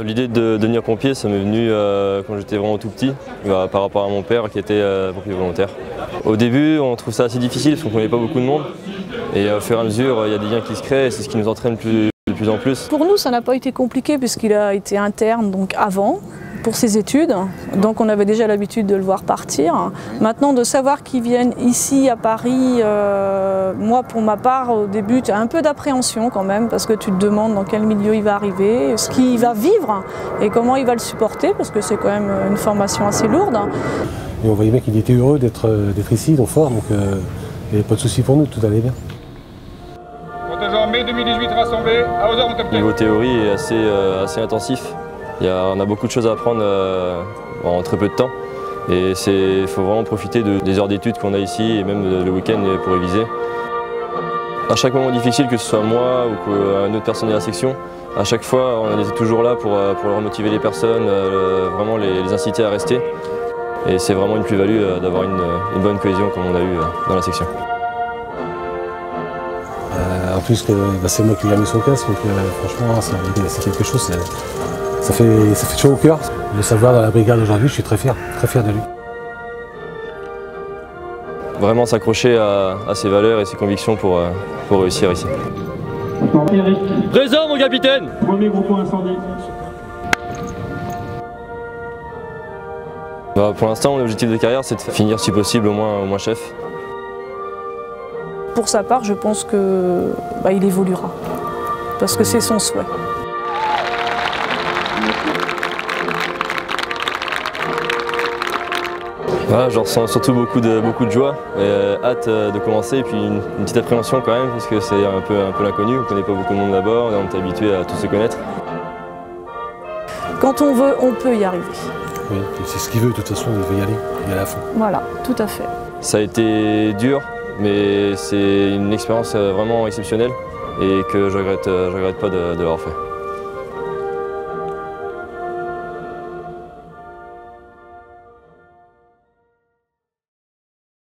L'idée de devenir pompier, ça m'est venu quand j'étais vraiment tout petit, par rapport à mon père qui était pompier volontaire. Au début, on trouve ça assez difficile parce qu'on ne connaît pas beaucoup de monde. Et au fur et à mesure, il y a des liens qui se créent et c'est ce qui nous entraîne de plus en plus. Pour nous, ça n'a pas été compliqué puisqu'il a été interne donc avant, pour ses études. Donc on avait déjà l'habitude de le voir partir. Maintenant, de savoir qu'ils viennent ici à Paris, moi pour ma part, au début, tu as un peu d'appréhension quand même parce que tu te demandes dans quel milieu il va arriver, ce qu'il va vivre et comment il va le supporter parce que c'est quand même une formation assez lourde. Et on voyait bien qu'il était heureux d'être ici, donc fort, donc il n'y avait pas de souci pour nous, tout allait bien. Contingent mai 2018 rassemblé, à hauteur mon capitaine. Le niveau théorie est assez intensif. On a beaucoup de choses à apprendre en très peu de temps. Et il faut vraiment profiter des heures d'études qu'on a ici et même le week-end pour réviser. À chaque moment difficile, que ce soit moi ou une autre personne de la section, à chaque fois on était toujours là pour remotiver les personnes, vraiment les inciter à rester. Et c'est vraiment une plus-value d'avoir une bonne cohésion comme on a eu dans la section. En plus, c'est moi qui l'ai mis sur le casque, donc franchement, c'est quelque chose. Ça fait chaud au cœur. De savoir dans la brigade aujourd'hui, je suis très fier de lui. Vraiment s'accrocher à ses valeurs et ses convictions pour réussir ici. Eric. Présent mon capitaine. Premier groupe incendie. Pour l'instant, mon objectif de carrière, c'est de finir si possible au moins chef. Pour sa part, je pense qu'il évoluera parce que c'est son souhait. Voilà, je ressens surtout beaucoup de joie et hâte de commencer et puis une petite appréhension quand même parce que c'est un peu l'inconnu, on ne connaît pas beaucoup de monde d'abord et on est habitué à tous se connaître. Quand on veut, on peut y arriver. Oui, c'est ce qu'il veut, de toute façon, il veut y aller à fond. Voilà, tout à fait. Ça a été dur, mais c'est une expérience vraiment exceptionnelle et que je regrette pas de l'avoir fait.